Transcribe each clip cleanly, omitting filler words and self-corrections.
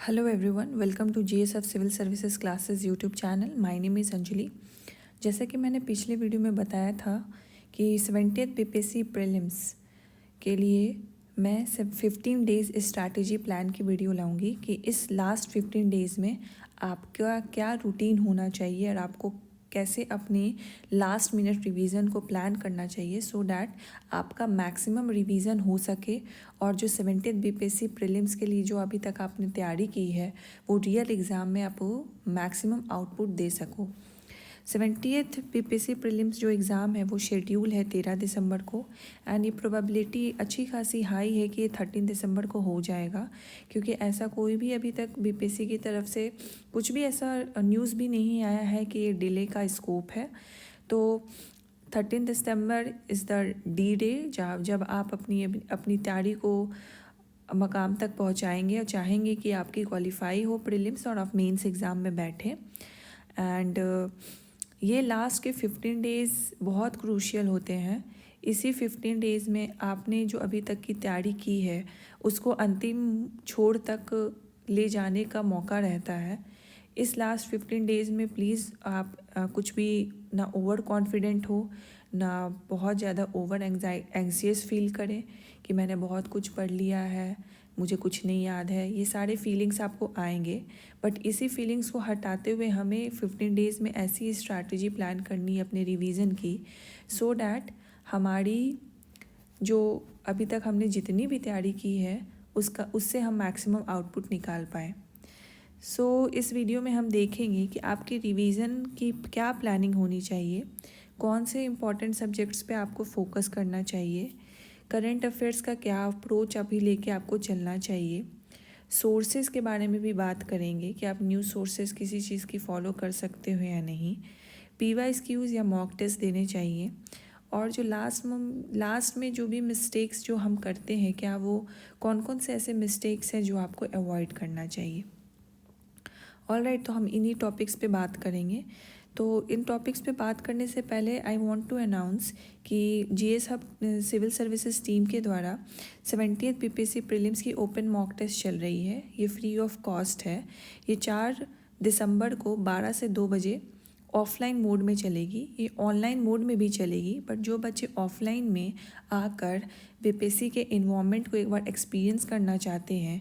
Hello everyone, welcome to GSF Civil Services Classes YouTube channel. My name is Anjali. जैसा कि मैंने पिछले video में बताया था कि 70th बीपीएससी प्रीलिम्स के लिए मैं सिर्फ 15 डेज़ स्ट्रैटेजी प्लान की वीडियो लाऊंगी कि इस लास्ट 15 डेज़ में आपका क्या रूटीन होना चाहिए और आपको कैसे अपने लास्ट मिनट रिवीजन को प्लान करना चाहिए सो डैट आपका मैक्सिमम रिवीजन हो सके और जो 70th बीपीएससी प्रीलिम्स के लिए जो अभी तक आपने तैयारी की है वो रियल एग्ज़ाम में आप मैक्सिमम आउटपुट दे सको। 70th बीपीएससी प्रीलिम्स जो एग्ज़ाम है वो शेड्यूल है 13 दिसंबर को एंड ये प्रोबेबिलिटी अच्छी खासी हाई है कि ये 13 दिसंबर को हो जाएगा, क्योंकि ऐसा कोई भी अभी तक बीपीएससी की तरफ से कुछ भी ऐसा न्यूज़ भी नहीं आया है कि ये डिले का स्कोप है। तो 13 दिसंबर इज़ द डी डे जब आप अपनी तैयारी को मकाम तक पहुंचाएंगे और चाहेंगे कि आपकी क्वालिफाई हो प्रीलिम्स और आप मेंस एग्ज़ाम में बैठें। एंड ये लास्ट के 15 डेज़ बहुत क्रूशियल होते हैं। इसी 15 डेज़ में आपने जो अभी तक की तैयारी की है उसको अंतिम छोर तक ले जाने का मौका रहता है। इस लास्ट 15 डेज़ में प्लीज़ आप कुछ भी ना ओवर कॉन्फिडेंट हो ना बहुत ज़्यादा ओवर एंग्जियस फील करें कि मैंने बहुत कुछ पढ़ लिया है, मुझे कुछ नहीं याद है। ये सारे फीलिंग्स आपको आएंगे, बट इसी फीलिंग्स को हटाते हुए हमें 15 डेज़ में ऐसी स्ट्रैटेजी प्लान करनी है अपने रिवीजन की सो डैट हमारी जो अभी तक हमने जितनी भी तैयारी की है उससे हम मैक्सिमम आउटपुट निकाल पाएँ। इस वीडियो में हम देखेंगे कि आपकी रिवीजन की क्या प्लानिंग होनी चाहिए, कौन से इम्पॉर्टेंट सब्जेक्ट्स पे आपको फोकस करना चाहिए, करंट अफेयर्स का क्या अप्रोच अभी लेके आपको चलना चाहिए, सोर्सेज के बारे में भी बात करेंगे कि आप न्यूज़ सोर्सेज किसी चीज़ की फॉलो कर सकते हो या नहीं, PYQs या मॉक टेस्ट देने चाहिए, और जो लास्ट में जो भी मिस्टेक्स जो हम करते हैं क्या वो कौन कौन से ऐसे मिस्टेक्स हैं जो आपको अवॉइड करना चाहिए। ऑलराइट, तो हम इन्हीं टॉपिक्स पे बात करेंगे। तो इन टॉपिक्स पे बात करने से पहले आई वांट टू अनाउंस कि GSF सिविल सर्विसेज टीम के द्वारा 70th बीपीएससी प्रीलिम्स की ओपन मॉक टेस्ट चल रही है। ये फ्री ऑफ कॉस्ट है। ये 4 दिसंबर को 12 से 2 बजे ऑफलाइन मोड में चलेगी। ये ऑनलाइन मोड में भी चलेगी, बट जो बच्चे ऑफलाइन में आकर बीपीएससी के इन्वॉल्वमेंट को एक बार एक्सपीरियंस करना चाहते हैं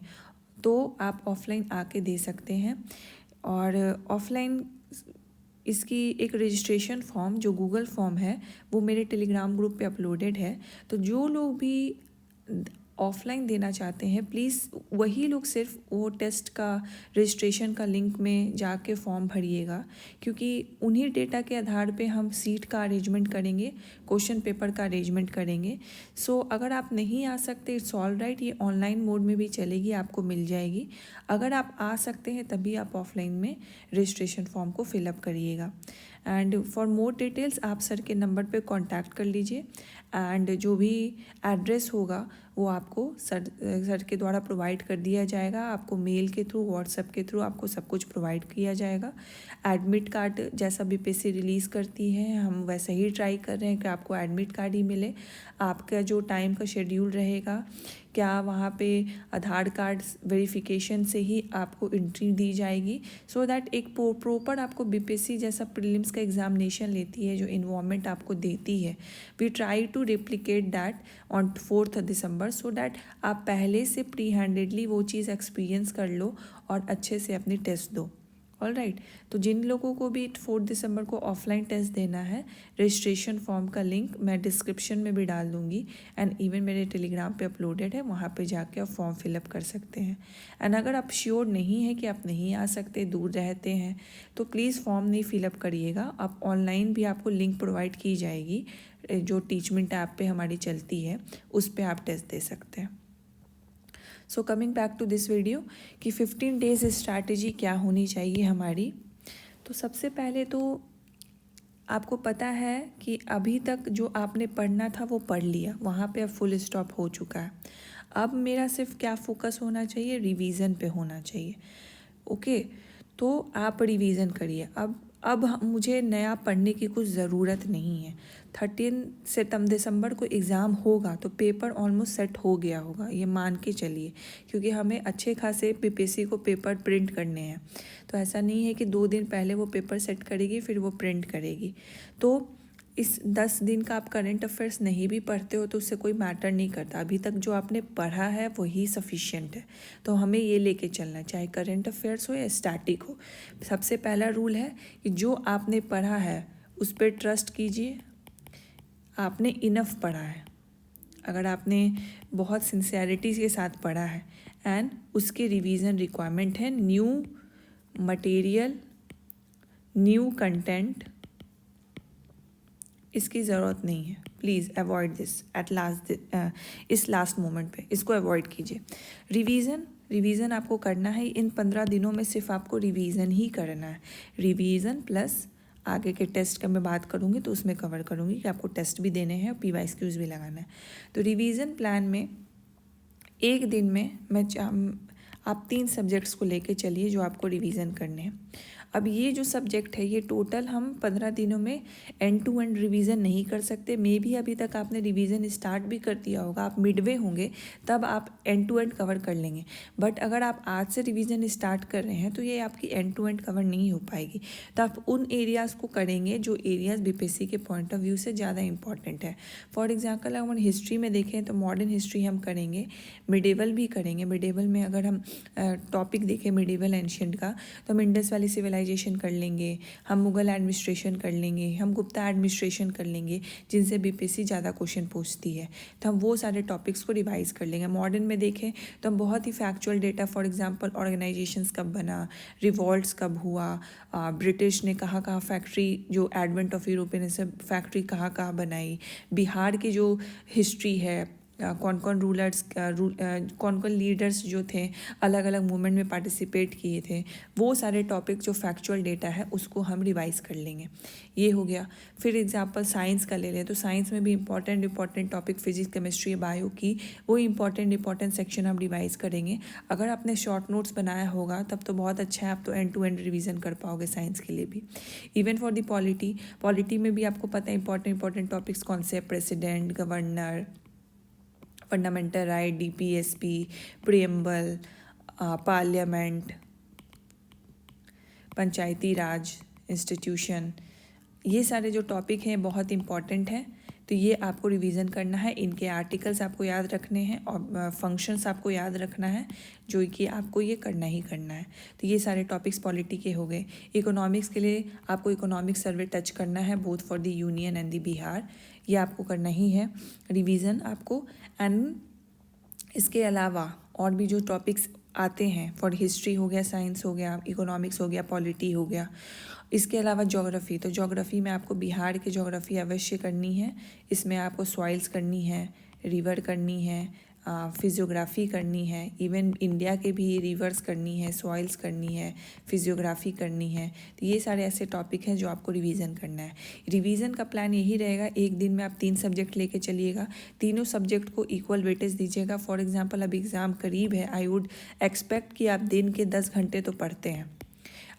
तो आप ऑफलाइन आके दे सकते हैं। और ऑफलाइन इसकी एक रजिस्ट्रेशन फॉर्म जो गूगल फॉर्म है वो मेरे टेलीग्राम ग्रुप पे अपलोडेड है। तो जो लोग भी ऑफलाइन देना चाहते हैं प्लीज़ वही लोग सिर्फ वो टेस्ट का रजिस्ट्रेशन का लिंक में जाके फॉर्म भरिएगा, क्योंकि उन्हीं डेटा के आधार पे हम सीट का अरेंजमेंट करेंगे, क्वेश्चन पेपर का अरेंजमेंट करेंगे। अगर आप नहीं आ सकते इट्स ऑल राइट, ये ऑनलाइन मोड में भी चलेगी, आपको मिल जाएगी। अगर आप आ सकते हैं तभी आप ऑफलाइन में रजिस्ट्रेशन फॉर्म को फिलअप करिएगा। एंड फॉर मोर डिटेल्स आप सर के नंबर पे कांटेक्ट कर लीजिए एंड जो भी एड्रेस होगा वो आपको सर के द्वारा प्रोवाइड कर दिया जाएगा। आपको मेल के थ्रू, व्हाट्सएप के थ्रू आपको सब कुछ प्रोवाइड किया जाएगा। एडमिट कार्ड जैसा बीपीएससी रिलीज़ करती है हम वैसा ही ट्राई कर रहे हैं कि आपको एडमिट कार्ड ही मिले। आपका जो टाइम का शेड्यूल रहेगा क्या वहाँ पे आधार कार्ड वेरिफिकेशन से ही आपको एंट्री दी जाएगी सो दैट एक प्रॉपर आपको बीपीएससी जैसा प्रीलिम्स का एग्जामिनेशन लेती है जो इन्वॉल्वमेंट आपको देती है, we try to replicate that on 4 December so that आप पहले से प्री हैंडेडली वो चीज़ एक्सपीरियंस कर लो और अच्छे से अपनी टेस्ट दो। ऑल राइट, तो जिन लोगों को भी 4 दिसंबर को ऑफलाइन टेस्ट देना है रजिस्ट्रेशन फॉर्म का लिंक मैं डिस्क्रिप्शन में भी डाल दूंगी एंड इवन मेरे टेलीग्राम पे अपलोडेड है, वहाँ पे जाके आप फॉर्म फिलअप कर सकते हैं। एंड अगर आप श्योर नहीं है कि आप नहीं आ सकते, दूर रहते हैं, तो प्लीज़ फॉर्म नहीं फिलअप करिएगा। आप ऑनलाइन भी आपको लिंक प्रोवाइड की जाएगी जो टीचमेंट ऐप पे हमारी चलती है, उस पर आप टेस्ट दे सकते हैं। Coming back to this video कि 15 डेज स्ट्रैटेजी क्या होनी चाहिए हमारी। तो सबसे पहले तो आपको पता है कि अभी तक जो आपने पढ़ना था वो पढ़ लिया, वहाँ पे अब फुल स्टॉप हो चुका है। अब मेरा सिर्फ क्या फोकस होना चाहिए, रिवीजन पे होना चाहिए। ओके, तो आप रिवीजन करिए। अब अब मुझे नया पढ़ने की कुछ ज़रूरत नहीं है। 13 दिसंबर को एग्ज़ाम होगा तो पेपर ऑलमोस्ट सेट हो गया होगा, ये मान के चलिए, क्योंकि हमें अच्छे खासे पीपीएससी को पेपर प्रिंट करने हैं। तो ऐसा नहीं है कि 2 दिन पहले वो पेपर सेट करेगी फिर वो प्रिंट करेगी। तो इस 10 दिन का आप करंट अफेयर्स नहीं भी पढ़ते हो तो उससे कोई मैटर नहीं करता। अभी तक जो आपने पढ़ा है वही सफिशिएंट है। तो हमें ये लेके चलना, चाहे करंट अफेयर्स हो या स्टैटिक हो। सबसे पहला रूल है कि जो आपने पढ़ा है उस पर ट्रस्ट कीजिए। आपने इनफ पढ़ा है, अगर आपने बहुत सिंसियरिटी के साथ पढ़ा है, एंड उसके रिवीजन रिक्वायरमेंट है न्यू मटेरियल, न्यू कंटेंट, इसकी ज़रूरत नहीं है। Please avoid this at last, इस लास्ट मोमेंट पे इसको अवॉइड कीजिए। रिवीज़न आपको करना है इन 15 दिनों में, सिर्फ आपको रिवीज़न ही करना है। रिवीज़न प्लस आगे के टेस्ट का मैं बात करूँगी तो उसमें कवर करूँगी कि आपको टेस्ट भी देने हैं और PYQs भी लगाना है। तो रिवीज़न प्लान में एक दिन में आप 3 सब्जेक्ट्स को लेके चलिए जो आपको रिवीज़न करने हैं। अब ये जो सब्जेक्ट है ये टोटल हम 15 दिनों में एंड टू एंड रिवीजन नहीं कर सकते। मे भी अभी तक आपने रिवीजन स्टार्ट भी कर दिया होगा, आप मिडवे होंगे तब आप एंड टू एंड कवर कर लेंगे। बट अगर आप आज से रिवीजन स्टार्ट कर रहे हैं तो ये आपकी एंड टू एंड कवर नहीं हो पाएगी। तो आप उन एरियाज़ को करेंगे जो एरियाज़ बीपीएससी के पॉइंट ऑफ व्यू से ज़्यादा इंपॉर्टेंट है। फॉर एग्जाम्पल हम हिस्ट्री में देखें तो मॉडर्न हिस्ट्री हम करेंगे, मिडेवल भी करेंगे। मिडेवल में अगर हम टॉपिक देखें मिडेवल एंशियंट का तो हम इंडस वैली सिविलाइजेशन कर लेंगे, हम मुगल एडमिनिस्ट्रेशन कर लेंगे, हम गुप्ता एडमिनिस्ट्रेशन कर लेंगे, जिनसे बीपीएससी ज़्यादा क्वेश्चन पूछती है। तो हम वो सारे टॉपिक्स को रिवाइज कर लेंगे। मॉडर्न में देखें तो हम बहुत ही factual data, for example organizations कब बना, रिवॉल्ट्स कब हुआ, ब्रिटिश ने कहाँ कहाँ फैक्ट्री, जो एडवेंट ऑफ यूरोपियन से फैक्ट्री कहाँ कहाँ बनाई, बिहार की जो हिस्ट्री है, कौन कौन रूलर्स, कौन कौन लीडर्स जो थे अलग अलग मूवमेंट में पार्टिसिपेट किए थे, वो सारे टॉपिक जो फैक्चुअल डेटा है उसको हम रिवाइज कर लेंगे। ये हो गया। फिर एग्जांपल साइंस का ले लें तो साइंस में भी important topic physics, chemistry, bio की वो इंपॉर्टेंट सेक्शन हम रिवाइज करेंगे। अगर आपने शॉर्ट नोट्स बनाया होगा तब तो बहुत अच्छा है, आप तो एंड टू एंड रिवीजन कर पाओगे साइंस के लिए भी। इवन फॉर दी पॉलिटी में भी आपको पता है इंपॉर्टेंट टॉपिक्स कौन से, president, governor, fundamental right, DPSP, preamble, parliament, panchayati raj institution, ये सारे जो टॉपिक हैं बहुत इंपॉर्टेंट हैं। तो ये आपको रिवीजन करना है, इनके आर्टिकल्स आपको याद रखने हैं और फंक्शंस आपको याद रखना है, जो कि आपको ये करना ही करना है। तो ये सारे टॉपिक्स पॉलिटी के हो गए। इकोनॉमिक्स के लिए आपको इकोनॉमिक सर्वे टच करना है, both for the union and the Bihar, ये आपको करना ही है रिवीजन आपको। एंड इसके अलावा और भी जो टॉपिक्स आते हैं, फॉर हिस्ट्री हो गया, साइंस हो गया, इकोनॉमिक्स हो गया, पॉलिटी हो गया, इसके अलावा ज्योग्राफी। तो ज्योग्राफी में आपको बिहार की ज्योग्राफी अवश्य करनी है। इसमें आपको सॉइल्स करनी है, रिवर करनी है, फिजियोग्राफी करनी है, इवन इंडिया के भी रिवर्स करनी है, सॉइल्स करनी है, फिजियोग्राफी करनी है। तो ये सारे ऐसे टॉपिक हैं जो आपको रिवीजन करना है। रिवीजन का प्लान यही रहेगा, एक दिन में आप 3 सब्जेक्ट लेके चलिएगा, तीनों सब्जेक्ट को इक्वल वेटेज दीजिएगा। फॉर एग्जाम्पल अब एग्ज़ाम करीब है, आई वुड एक्सपेक्ट कि आप दिन के 10 घंटे तो पढ़ते हैं।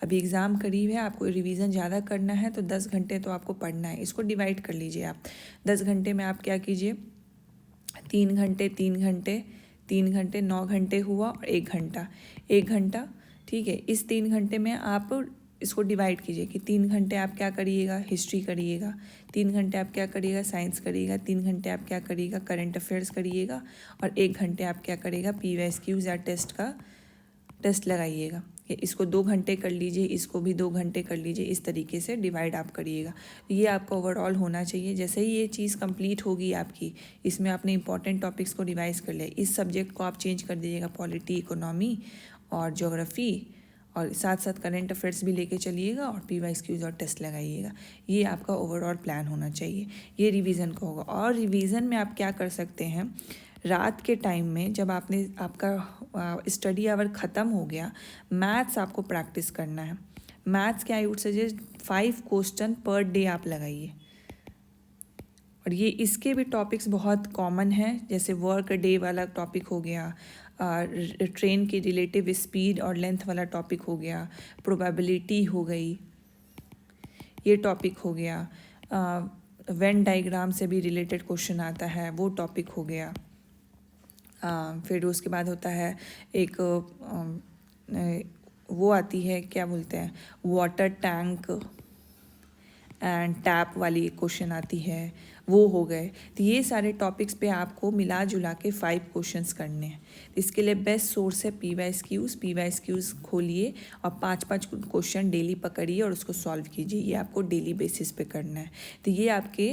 अभी एग्ज़ाम करीब है, आपको रिवीजन ज़्यादा करना है तो 10 घंटे तो आपको पढ़ना है। इसको डिवाइड कर लीजिए आप। 10 घंटे में आप क्या कीजिए, 3 घंटे 3 घंटे 3 घंटे 9 घंटे हुआ, और 1 घंटा ठीक है। इस 3 घंटे में आप इसको डिवाइड कीजिए कि 3 घंटे आप क्या करिएगा, हिस्ट्री करिएगा, 3 घंटे आप क्या करिएगा, साइंस करिएगा, 3 घंटे आप क्या करिएगा, करंट अफेयर्स करिएगा, और 1 घंटे आप क्या करिएगा, PYQs या टेस्ट लगाइएगा। इसको 2 घंटे कर लीजिए, इसको भी 2 घंटे कर लीजिए, इस तरीके से डिवाइड आप करिएगा। ये आपका ओवरऑल होना चाहिए। जैसे ही ये चीज़ कंप्लीट होगी आपकी, इसमें आपने इंपॉर्टेंट टॉपिक्स को रिवाइज कर लिया, इस सब्जेक्ट को आप चेंज कर दीजिएगा, पॉलिटी, इकोनॉमी और ज्योग्राफी, और साथ साथ करंट अफेयर्स भी लेके चलिएगा और PYQs और टेस्ट लगाइएगा। ये आपका ओवरऑल प्लान होना चाहिए। ये रिवीजन का होगा। और रिवीजन में आप क्या कर सकते हैं, रात के टाइम में जब आपका स्टडी आवर ख़त्म हो गया, मैथ्स आपको प्रैक्टिस करना है। मैथ्स के I would suggest 5 question per day आप लगाइए। और ये इसके भी टॉपिक्स बहुत कॉमन हैं, जैसे वर्क डे वाला टॉपिक हो गया, ट्रेन की रिलेटिव स्पीड और लेंथ वाला टॉपिक हो गया, प्रोबेबिलिटी हो गई, ये टॉपिक हो गया। वेन डायग्राम से भी रिलेटेड क्वेश्चन आता है, वो टॉपिक हो गया। फिर उसके बाद होता है एक वो आती है, क्या बोलते हैं, वाटर टैंक एंड टैप वाली क्वेश्चन आती है, वो हो गए। तो ये सारे टॉपिक्स पे आपको मिला जुला के 5 क्वेश्चंस करने हैं। इसके लिए बेस्ट सोर्स है PYQs खोलिए और 5-5 क्वेश्चन डेली पकड़िए और उसको सॉल्व कीजिए। ये आपको डेली बेसिस पे करना है। तो ये आपके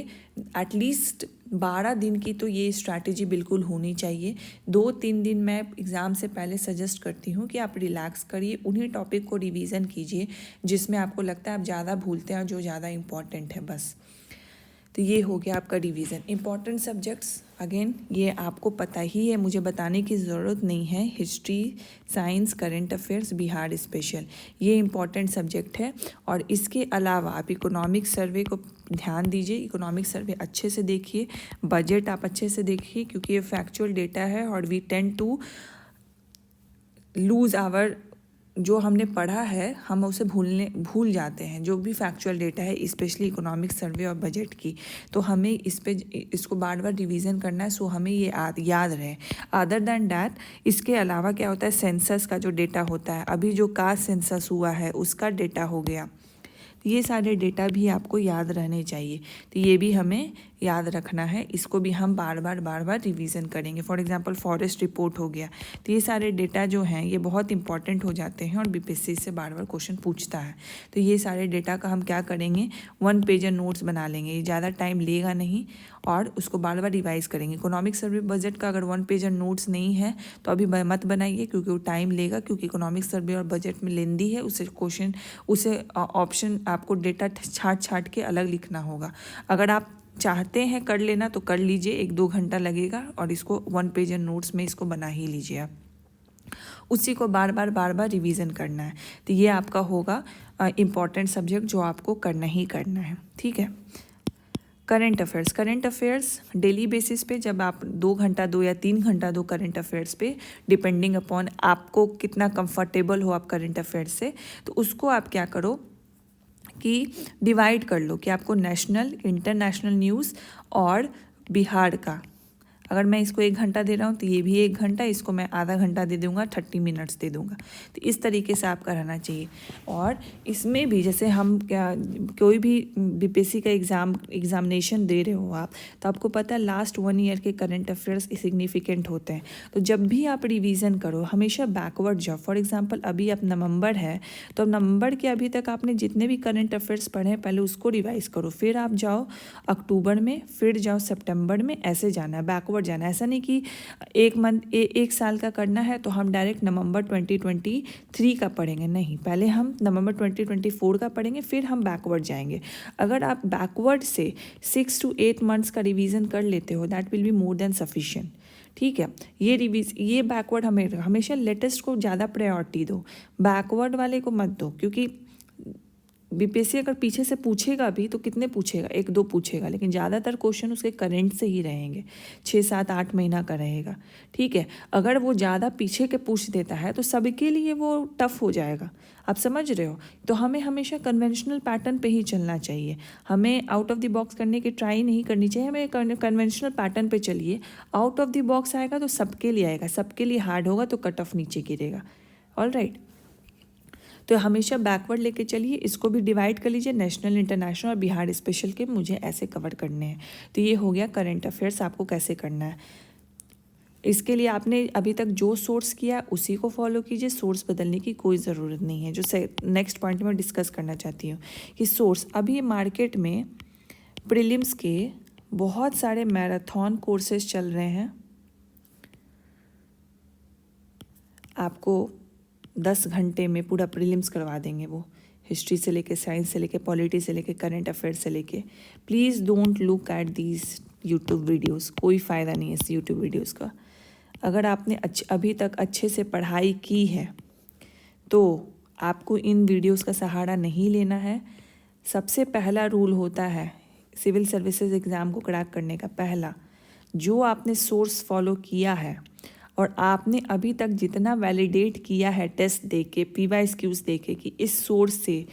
एटलीस्ट 12 दिन की तो ये स्ट्रैटेजी बिल्कुल होनी चाहिए। 2-3 दिन मैं एग्ज़ाम से पहले सजेस्ट करती हूँ कि आप रिलैक्स करिए, उन्हीं टॉपिक को रिवीजन कीजिए जिसमें आपको लगता है आप ज़्यादा भूलते हैं और जो ज़्यादा इम्पॉर्टेंट है बस। तो ये हो गया आपका रिवीजन। इंपॉर्टेंट सब्जेक्ट्स अगेन ये आपको पता ही है, मुझे बताने की ज़रूरत नहीं है। History, science, current affairs, Bihar special, ये इंपॉर्टेंट सब्जेक्ट है। और इसके अलावा आप इकोनॉमिक सर्वे को ध्यान दीजिए, इकोनॉमिक सर्वे अच्छे से देखिए, बजट आप अच्छे से देखिए क्योंकि ये फैक्चुअल डेटा है और we tend to lose our, जो हमने पढ़ा है हम उसे भूल जाते हैं। जो भी फैक्चुअल डेटा है स्पेशली इकोनॉमिक सर्वे और बजट की, तो हमें इसको बार बार रिवीजन करना है, सो हमें ये याद रहे। अदर दैन डैट इसके अलावा क्या होता है, सेंसस का जो डेटा होता है, अभी जो कास्ट सेंसस हुआ है उसका डेटा हो गया, ये सारे डेटा भी आपको याद रहने चाहिए। तो ये भी हमें याद रखना है, इसको भी हम बार बार रिवीजन करेंगे। फॉर एग्जांपल फॉरेस्ट रिपोर्ट हो गया, तो ये सारे डेटा जो हैं ये बहुत इंपॉर्टेंट हो जाते हैं और बीपीएससी से बार क्वेश्चन पूछता है। तो ये सारे डेटा का हम क्या करेंगे, 1 पेजर नोट्स बना लेंगे, ये ज़्यादा टाइम लेगा नहीं और उसको बार रिवाइज करेंगे। इकोनॉमिक सर्वे बजट का अगर 1 पेजर नोट्स नहीं है तो अभी मत बनाइए क्योंकि वो टाइम लेगा, क्योंकि इकोनॉमिक सर्वे और बजट में लेंदी है, उसे ऑप्शन आपको डेटा छाट के अलग लिखना होगा। अगर आप चाहते हैं कर लेना तो कर लीजिए, 1-2 घंटा लगेगा और इसको 1 पेजर नोट्स में इसको बना ही लीजिए आप। उसी को बार बार रिवीजन करना है। तो ये आपका होगा इम्पॉर्टेंट सब्जेक्ट जो आपको करना ही करना है, ठीक है। करंट अफेयर्स डेली बेसिस पे जब आप 2 घंटा दो या 3 घंटा दो करंट अफेयर्स पे, डिपेंडिंग अपॉन आपको कितना कंफर्टेबल हो आप करंट अफेयर्स से, तो उसको आप क्या करो कि डिवाइड कर लो कि आपको नेशनल, इंटरनेशनल न्यूज़ और बिहार का, अगर मैं इसको 1 घंटा दे रहा हूँ तो ये भी 1 घंटा, इसको मैं आधा घंटा दे दूँगा, 30 मिनट्स दे दूँगा। तो इस तरीके से आपका रहना चाहिए। और इसमें भी जैसे हम कोई भी बीपीएससी का एग्जामिनेशन दे रहे हो आप, तो आपको पता है लास्ट 1 ईयर के करंट अफेयर्स सिग्निफिकेंट होते हैं। तो जब भी आप रिवीजन करो हमेशा बैकवर्ड जाओ। फॉर एग्जाम्पल अभी अब नवंबर है, तो नवंबर के अभी तक आपने जितने भी करंट अफेयर्स पढ़े हैं पहले उसको रिवाइज करो, फिर आप जाओ अक्टूबर में, फिर जाओ सितंबर में, ऐसे जाना है, बैकवर्ड जाना। ऐसा नहीं कि एक साल का करना है तो हम डायरेक्ट नवंबर 2023 का पढ़ेंगे, नहीं, पहले हम नवंबर 2024 का पढ़ेंगे, फिर हम बैकवर्ड जाएंगे। अगर आप बैकवर्ड से 6 to 8 मंथ्स का रिवीजन कर लेते हो, that will be more than sufficient, ठीक है। ये बैकवर्ड हमेशा लेटेस्ट को ज़्यादा प्रायोरिटी दो, बैकवर्ड वाले को मत दो, क्योंकि बीपीएससी अगर पीछे से पूछेगा भी तो कितने पूछेगा, 1-2 पूछेगा, लेकिन ज़्यादातर क्वेश्चन उसके करंट से ही रहेंगे, 6-7-8 महीना का रहेगा, ठीक है। अगर वो ज़्यादा पीछे के पूछ देता है तो सबके लिए वो टफ हो जाएगा, आप समझ रहे हो। तो हमें हमेशा कन्वेंशनल पैटर्न पे ही चलना चाहिए, हमें आउट ऑफ द बॉक्स करने की ट्राई नहीं करनी चाहिए, हमें कन्वेंशनल पैटर्न पे चलिए। आउट ऑफ द बॉक्स आएगा तो सबके लिए आएगा, सबके लिए हार्ड होगा तो कट ऑफ नीचे गिरेगा, ऑल राइट। तो हमेशा बैकवर्ड लेके चलिए, इसको भी डिवाइड कर लीजिए, नेशनल, इंटरनेशनल और बिहार स्पेशल के मुझे ऐसे कवर करने हैं। तो ये हो गया करंट अफेयर्स आपको कैसे करना है। इसके लिए आपने अभी तक जो सोर्स किया उसी को फॉलो कीजिए, सोर्स बदलने की कोई ज़रूरत नहीं है। जो नेक्स्ट पॉइंट में डिस्कस करना चाहती हूँ कि सोर्स, अभी मार्केट में प्रीलिम्स के बहुत सारे मैराथन कोर्सेज चल रहे हैं, आपको 10 घंटे में पूरा प्रीलिम्स करवा देंगे वो, हिस्ट्री से लेके, साइंस से लेके, पॉलिटी से लेके, करंट अफेयर्स से लेके। Please don't look at these YouTube videos, कोई फ़ायदा नहीं है इस यूट्यूब वीडियोस का। अगर आपने अभी तक अच्छे से पढ़ाई की है तो आपको इन वीडियोस का सहारा नहीं लेना है। सबसे पहला रूल होता है सिविल सर्विसेज एग्ज़ाम को क्रैक करने का, पहला, जो आपने सोर्स फॉलो किया है और आपने अभी तक जितना वैलिडेट किया है टेस्ट दे के, PYQs दे के कि इस सोर्स से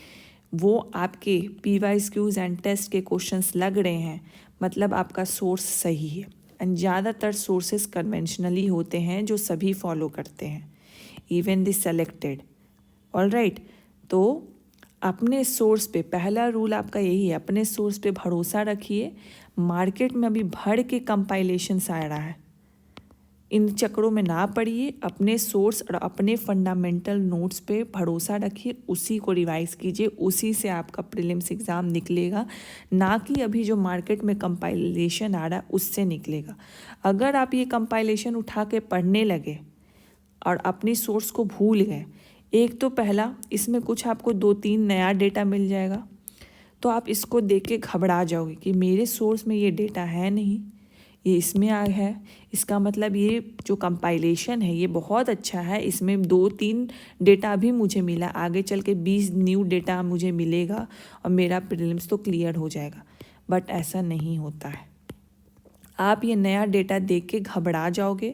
वो आपके PYQs एंड टेस्ट के क्वेश्चंस लग रहे हैं, मतलब आपका सोर्स सही है। एंड ज़्यादातर सोर्सेस कन्वेंशनली होते हैं जो सभी फॉलो करते हैं, इवन द सेलेक्टेड। ऑलराइट, तो अपने सोर्स पे पहला रूल आपका यही है, अपने सोर्स पे भरोसा रखिए। मार्केट में अभी भर के कंपाइलेशंस आ रहा है, इन चक्रों में ना पड़िए। अपने सोर्स और अपने फंडामेंटल नोट्स पे भरोसा रखिए, उसी को रिवाइज कीजिए, उसी से आपका प्रीलिम्स एग्ज़ाम निकलेगा, ना कि अभी जो मार्केट में कंपाइलेशन आ रहा है उससे निकलेगा। अगर आप ये कंपाइलेशन उठा के पढ़ने लगे और अपनी सोर्स को भूल गए, एक तो पहला इसमें कुछ आपको 2-3 नया डेटा मिल जाएगा, तो आप इसको देख के घबरा जाओगे कि मेरे सोर्स में ये डेटा है नहीं, ये इसमें आ है, इसका मतलब ये जो कंपाइलेशन है ये बहुत अच्छा है, इसमें 2-3 डेटा भी मुझे मिला, आगे चल के 20 न्यू डेटा मुझे मिलेगा और मेरा प्रीलिम्स तो क्लियर हो जाएगा। बट ऐसा नहीं होता है। आप ये नया डेटा देख के घबरा जाओगे,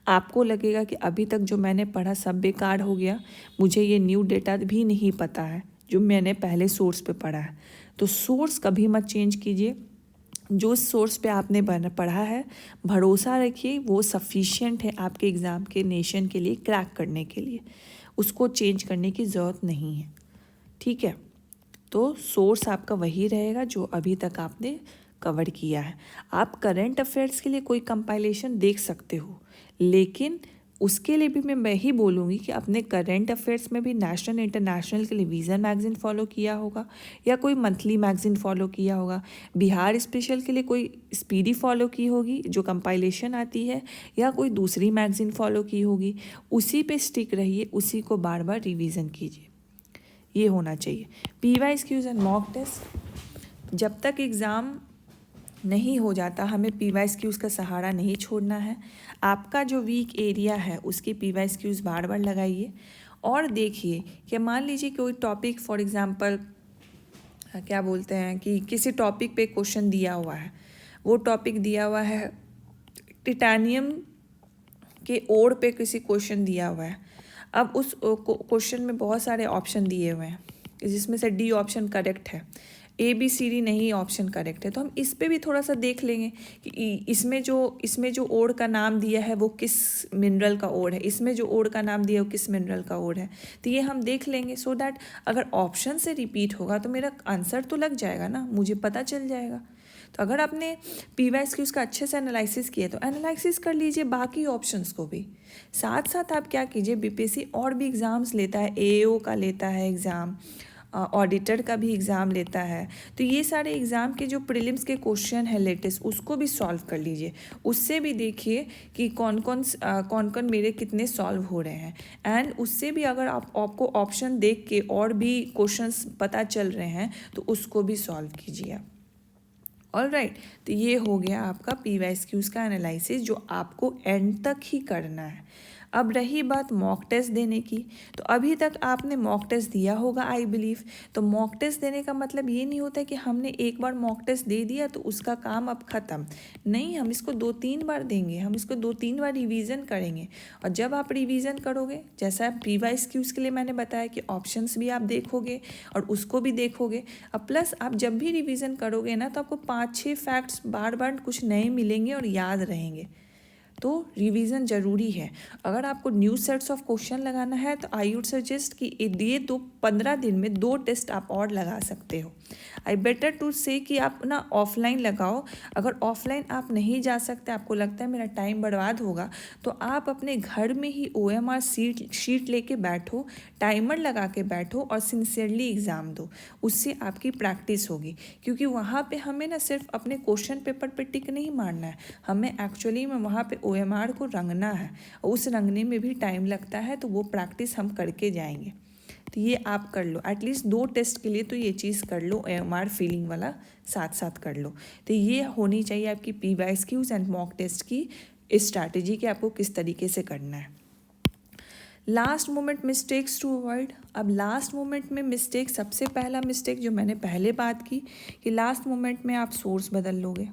आपको लगेगा कि अभी तक जो मैंने पढ़ा सब बेकार हो गया, मुझे ये न्यू डेटा भी नहीं पता है जो मैंने पहले सोर्स पे पढ़ा है। तो सोर्स कभी मत चेंज कीजिए, जो सोर्स पे आपने पढ़ा है भरोसा रखिए, वो सफिशिएंट है आपके एग्ज़ाम के नेशन के लिए क्रैक करने के लिए, उसको चेंज करने की ज़रूरत नहीं है। ठीक है, तो सोर्स आपका वही रहेगा जो अभी तक आपने कवर किया है। आप करंट अफेयर्स के लिए कोई कंपाइलेशन देख सकते हो, लेकिन उसके लिए भी मैं वही बोलूँगी कि अपने करंट अफेयर्स में भी नेशनल इंटरनेशनल के लिए विज़न मैगज़ीन फॉलो किया होगा, या कोई मंथली मैगज़ीन फॉलो किया होगा, बिहार स्पेशल के लिए कोई स्पीडी फॉलो की होगी जो कंपाइलेशन आती है, या कोई दूसरी मैगज़ीन फॉलो की होगी। उसी पे स्टिक रहिए, उसी को बार बार रिवीजन कीजिए, ये होना चाहिए। PYQs एंड मॉक टेस्ट, जब तक एग्ज़ाम नहीं हो जाता हमें PYQs का सहारा नहीं छोड़ना है। आपका जो वीक एरिया है उसकी PYQs बार बार लगाइए और देखिए कि मान लीजिए कोई टॉपिक फॉर एग्ज़ाम्पल क्या बोलते हैं कि किसी टॉपिक पे क्वेश्चन दिया हुआ है, वो टॉपिक दिया हुआ है टिटानियम के ओर पे किसी क्वेश्चन दिया हुआ है। अब उस क्वेश्चन में बहुत सारे ऑप्शन दिए हुए हैं, जिसमें से D ऑप्शन करेक्ट है, ABCD नहीं ऑप्शन करेक्ट है। तो हम इस पे भी थोड़ा सा देख लेंगे कि इसमें जो ओड़ का नाम दिया है वो किस मिनरल का ओड़ है, इसमें जो ओड़ का नाम दिया है वो किस मिनरल का ओड़ है। तो ये हम देख लेंगे, सो दैट अगर ऑप्शन से रिपीट होगा तो मेरा आंसर तो लग जाएगा ना, मुझे पता चल जाएगा। तो अगर आपने PYQs का अच्छे से एनालिसिस किया तो एनालिसिस कर लीजिए बाकी ऑप्शंस को भी। साथ साथ आप क्या कीजिए, BPSC और भी एग्ज़ाम्स लेता है, AAO का लेता है एग्ज़ाम, ऑडिटर का भी एग्ज़ाम लेता है। तो ये सारे एग्ज़ाम के जो प्रीलिम्स के क्वेश्चन है लेटेस्ट, उसको भी सॉल्व कर लीजिए, उससे भी देखिए कि कौन कौन मेरे कितने सॉल्व हो रहे हैं। एंड उससे भी अगर आपको ऑप्शन देख के और भी क्वेश्चंस पता चल रहे हैं तो उसको भी सॉल्व कीजिए आप। ऑलराइट, तो ये हो गया आपका PYQs का एनालिसिस जो आपको एंड तक ही करना है। अब रही बात मॉक टेस्ट देने की, तो अभी तक आपने मॉक टेस्ट दिया होगा आई बिलीव। तो मॉक टेस्ट देने का मतलब ये नहीं होता है कि हमने एक बार मॉक टेस्ट दे दिया तो उसका काम अब ख़त्म। नहीं, हम इसको 2-3 बार देंगे, हम इसको 2-3 बार रिवीजन करेंगे। और जब आप रिवीजन करोगे, जैसा PYQs के लिए मैंने बताया कि ऑप्शंस भी आप देखोगे और उसको भी देखोगे। अब प्लस आप जब भी रिवीजन करोगे ना तो आपको 5-6 फैक्ट्स बार बार कुछ नए मिलेंगे और याद रहेंगे। तो रिवीजन ज़रूरी है। अगर आपको न्यू सेट्स ऑफ क्वेश्चन लगाना है तो आई वुड सजेस्ट कि ये 15 दिन में 2 टेस्ट आप और लगा सकते हो। आई बेटर टू से कि आप ना ऑफलाइन लगाओ। अगर ऑफलाइन आप नहीं जा सकते, आपको लगता है मेरा टाइम बर्बाद होगा, तो आप अपने घर में ही OMR शीट लेके बैठो, टाइमर लगा के बैठो और सिंसियरली एग्ज़ाम दो। उससे आपकी प्रैक्टिस होगी, क्योंकि वहाँ पे हमें ना सिर्फ अपने क्वेश्चन पेपर पे टिक नहीं मारना है, हमें एक्चुअली में वहाँ पे OMR को रंगना है। उस रंगने में भी टाइम लगता है, तो वो प्रैक्टिस हम करके जाएंगे। तो ये आप कर लो, एटलीस्ट 2 टेस्ट के लिए तो ये चीज़ कर लो, OMR फीलिंग वाला साथ साथ कर लो। तो ये होनी चाहिए आपकी PYQs एंड मॉक टेस्ट की स्ट्रैटेजी कि आपको किस तरीके से करना है। Last moment mistakes to avoid. अब लास्ट मोमेंट में मिस्टेक, सबसे पहला मिस्टेक जो मैंने पहले बात की कि लास्ट मोमेंट में आप सोर्स बदल लोगे,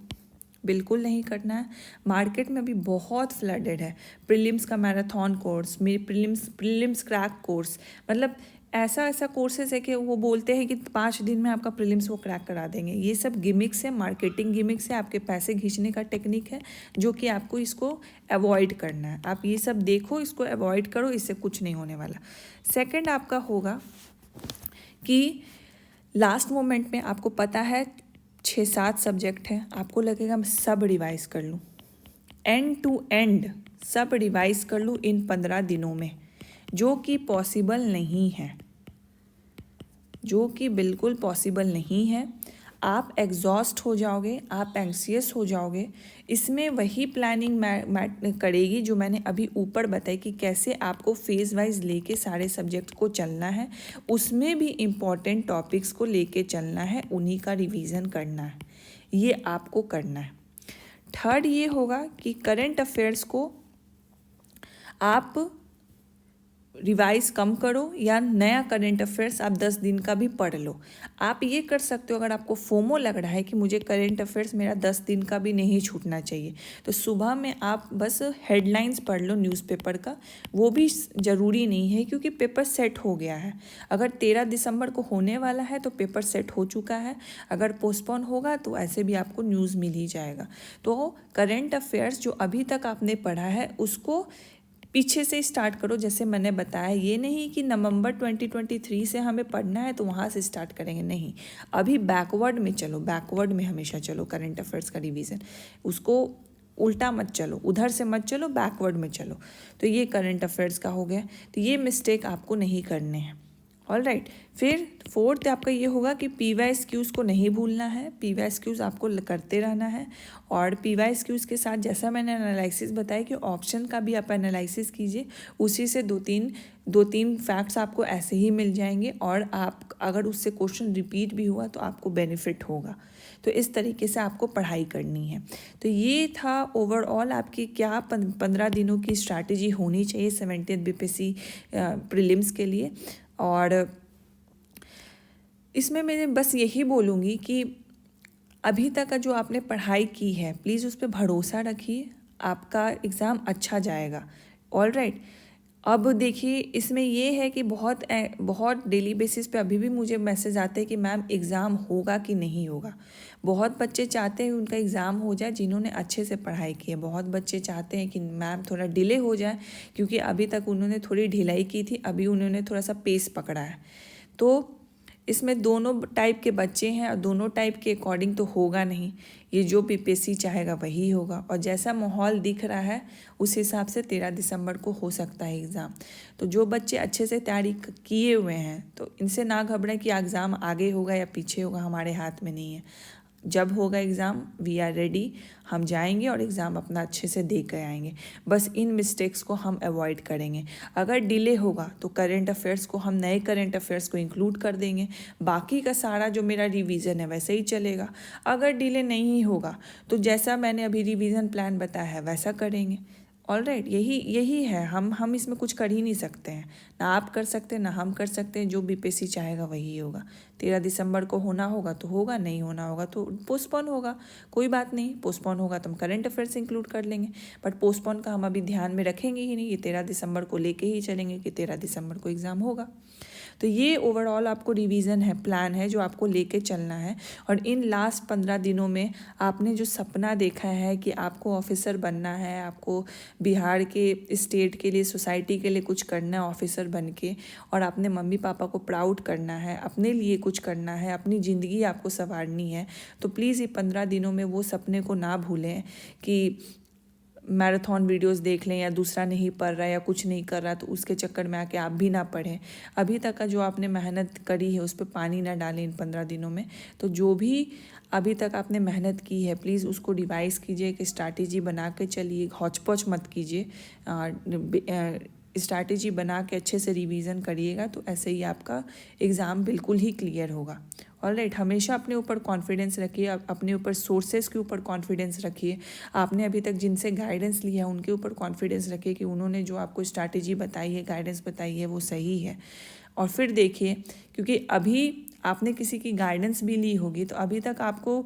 बिल्कुल नहीं करना है। मार्केट में अभी बहुत फ्लडेड है। प्रीलिम्स का मैराथन कोर्स, मेरे प्रीलिम्स क्रैक कोर्स, मतलब ऐसा ऐसा कोर्सेज है कि वो बोलते हैं कि 5 दिन में आपका प्रीलिम्स वो क्रैक करा देंगे। ये सब गिमिक्स है, मार्केटिंग गिमिक्स है, आपके पैसे खींचने का टेक्निक है, जो कि आपको इसको अवॉइड करना है। आप ये सब देखो, इसको अवॉइड करो, इससे कुछ नहीं होने वाला। सेकंड आपका होगा कि लास्ट मोमेंट में आपको पता है 6-7 सब्जेक्ट हैं, आपको लगेगा मैं सब रिवाइज़ कर लूँ, एंड टू एंड सब रिवाइज कर लूँ इन 15 दिनों में, जो कि पॉसिबल नहीं है, जो कि बिल्कुल पॉसिबल नहीं है। आप एग्जॉस्ट हो जाओगे, आप एंग्सियस हो जाओगे। इसमें वही प्लानिंग करेगी जो मैंने अभी ऊपर बताई कि कैसे आपको फेज वाइज लेके सारे सब्जेक्ट को चलना है, उसमें भी इम्पॉर्टेंट टॉपिक्स को लेके चलना है, उन्हीं का रिवीजन करना है, ये आपको करना है। थर्ड ये होगा कि करंट अफेयर्स को आप रिवाइज कम करो या नया करंट अफेयर्स आप 10 दिन का भी पढ़ लो। आप ये कर सकते हो, अगर आपको फोमो लग रहा है कि मुझे करंट अफेयर्स मेरा 10 दिन का भी नहीं छूटना चाहिए, तो सुबह में आप बस हेडलाइंस पढ़ लो न्यूज़पेपर का, वो भी ज़रूरी नहीं है क्योंकि पेपर सेट हो गया है। अगर 13 दिसंबर को होने वाला है तो पेपर सेट हो चुका है, अगर पोस्टपोन होगा तो ऐसे भी आपको न्यूज़ मिल ही जाएगा। तो करंट अफेयर्स जो अभी तक आपने पढ़ा है उसको पीछे से स्टार्ट करो। जैसे मैंने बताया, ये नहीं कि नवंबर 2023 से हमें पढ़ना है तो वहाँ से स्टार्ट करेंगे, नहीं, अभी बैकवर्ड में चलो, बैकवर्ड में हमेशा चलो। करंट अफेयर्स का रिवीजन, उसको उल्टा मत चलो, उधर से मत चलो, बैकवर्ड में चलो। तो ये करंट अफेयर्स का हो गया, तो ये मिस्टेक आपको नहीं करने हैं। ऑल राइट, फिर फोर्थ आपका ये होगा कि PYQs को नहीं भूलना है, PYQs आपको करते रहना है। और PYQs के साथ जैसा मैंने एनालिसिस बताया कि ऑप्शन का भी आप एनालिसिस कीजिए, उसी से दो तीन फैक्ट्स आपको ऐसे ही मिल जाएंगे, और आप अगर उससे क्वेश्चन रिपीट भी हुआ तो आपको बेनिफिट होगा। तो इस तरीके से आपको पढ़ाई करनी है। तो ये था ओवरऑल आपकी क्या 15 दिनों की स्ट्रैटेजी होनी चाहिए 70th BPSC प्रीलिम्स के लिए। और इसमें मैं बस यही बोलूँगी कि अभी तक का जो आपने पढ़ाई की है प्लीज़ उस पर भरोसा रखिए, आपका एग्ज़ाम अच्छा जाएगा। ऑल राइट, अब देखिए इसमें ये है कि बहुत डेली बेसिस पे अभी भी मुझे मैसेज आते हैं कि मैम एग्ज़ाम होगा कि नहीं होगा। बहुत बच्चे चाहते हैं उनका एग्ज़ाम हो जाए जिन्होंने अच्छे से पढ़ाई की है, बहुत बच्चे चाहते हैं कि मैम थोड़ा डिले हो जाए क्योंकि अभी तक उन्होंने थोड़ी ढिलाई की थी, अभी उन्होंने थोड़ा सा पेस पकड़ा है। तो इसमें दोनों टाइप के बच्चे हैं और दोनों टाइप के अकॉर्डिंग तो होगा नहीं, ये जो BPSC चाहेगा वही होगा। और जैसा माहौल दिख रहा है उस हिसाब से 13 दिसंबर को हो सकता है एग्ज़ाम। तो जो बच्चे अच्छे से तैयारी किए हुए हैं तो इनसे ना घबराएं कि एग्ज़ाम आगे होगा या पीछे होगा, हमारे हाथ में नहीं है। जब होगा एग्ज़ाम वी आर रेडी, हम जाएंगे और एग्ज़ाम अपना अच्छे से दे कर आएंगे। बस इन मिस्टेक्स को हम अवॉइड करेंगे। अगर डिले होगा तो करंट अफेयर्स को हम नए करंट अफेयर्स को इंक्लूड कर देंगे, बाकी का सारा जो मेरा रिवीजन है वैसे ही चलेगा। अगर डिले नहीं होगा तो जैसा मैंने अभी रिवीजन प्लान बताया है वैसा करेंगे। ऑल राइट, यही है, हम इसमें कुछ कर ही नहीं सकते हैं, ना आप कर सकते हैं ना हम कर सकते हैं। जो BPSC चाहेगा वही होगा। 13 दिसंबर को होना होगा तो होगा, नहीं होना होगा तो पोस्टपोन होगा, कोई बात नहीं। पोस्टपोन होगा तो हम करंट अफेयर्स इंक्लूड कर लेंगे, बट पोस्टपोन का हम अभी ध्यान में रखेंगे ही नहीं, ये 13 दिसंबर को लेके ही चलेंगे कि 13 दिसंबर को एग्ज़ाम होगा। तो ये ओवरऑल आपको रिवीजन है, प्लान है जो आपको लेके चलना है। और इन लास्ट 15 दिनों में आपने जो सपना देखा है कि आपको ऑफिसर बनना है, आपको बिहार के स्टेट के लिए, सोसाइटी के लिए कुछ करना है ऑफिसर बन के, और अपने मम्मी पापा को प्राउड करना है, अपने लिए कुछ करना है, अपनी ज़िंदगी आपको संवारनी है, तो प्लीज़ ये 15 दिनों में वो सपने को ना भूलें कि मैराथन वीडियोस देख लें या दूसरा नहीं पढ़ रहा या कुछ नहीं कर रहा तो उसके चक्कर में आके आप भी ना पढ़ें। अभी तक का जो आपने मेहनत करी है उस पर पानी ना डालें इन 15 दिनों में। तो जो भी अभी तक आपने मेहनत की है प्लीज़ उसको रिवाइज़ कीजिए, एक स्ट्रैटेजी बना के चलिए, हौच-पौच मत कीजिए, स्ट्रैटेजी बना के अच्छे से रिवीजन करिएगा, तो ऐसे ही आपका एग्ज़ाम बिल्कुल ही क्लियर होगा। ऑल राइट, हमेशा अपने ऊपर कॉन्फिडेंस रखिए, अपने ऊपर सोर्सेज के ऊपर कॉन्फिडेंस रखिए। आपने अभी तक जिनसे गाइडेंस लिया है उनके ऊपर कॉन्फिडेंस रखिए कि उन्होंने जो आपको स्ट्रैटेजी बताई है, गाइडेंस बताई है, वो सही है। और फिर देखिए, क्योंकि अभी आपने किसी की गाइडेंस भी ली होगी तो अभी तक आपको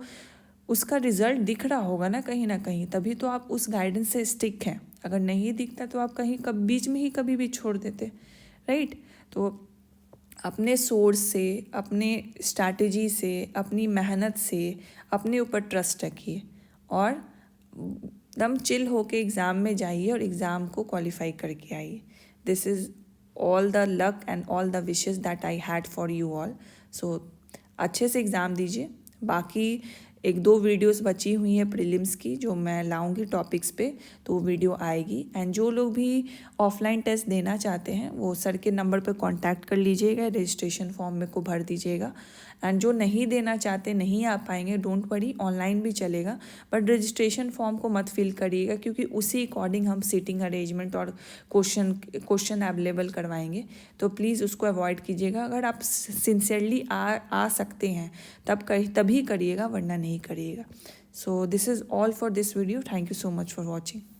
उसका रिजल्ट दिख रहा होगा ना कहीं, तभी तो आप उस गाइडेंस से स्टिक हैं। अगर नहीं दिखता तो आप कहीं बीच में ही कभी भी छोड़ देते, राइट। तो अपने सोर्स से, अपने स्ट्रैटेजी से, अपनी मेहनत से अपने ऊपर ट्रस्ट रखिए और एकदम चिल होके एग्ज़ाम में जाइए और एग्ज़ाम को क्वालिफाई करके आइए. This is all the luck and all the wishes that I had for you all. So अच्छे से एग्ज़ाम दीजिए. बाकी एक दो वीडियोस बची हुई हैं प्रीलिम्स की जो मैं लाऊंगी टॉपिक्स पे, तो वो वीडियो आएगी. एंड जो लोग भी ऑफलाइन टेस्ट देना चाहते हैं वो सर के नंबर पे कांटेक्ट कर लीजिएगा, रजिस्ट्रेशन फॉर्म में को भर दीजिएगा. एंड जो नहीं देना चाहते, नहीं आ पाएंगे, डोंट वरी, ऑनलाइन भी चलेगा, बट रजिस्ट्रेशन फॉर्म को मत फिल करिएगा क्योंकि उसी अकॉर्डिंग हम सीटिंग अरेंजमेंट और क्वेश्चन अवेलेबल करवाएंगे. तो प्लीज़ उसको अवॉइड कीजिएगा. अगर आप सिंसियरली आ सकते हैं तभी करिएगा, वरना नहीं करिएगा. So this is all for this video. Thank you so much for watching.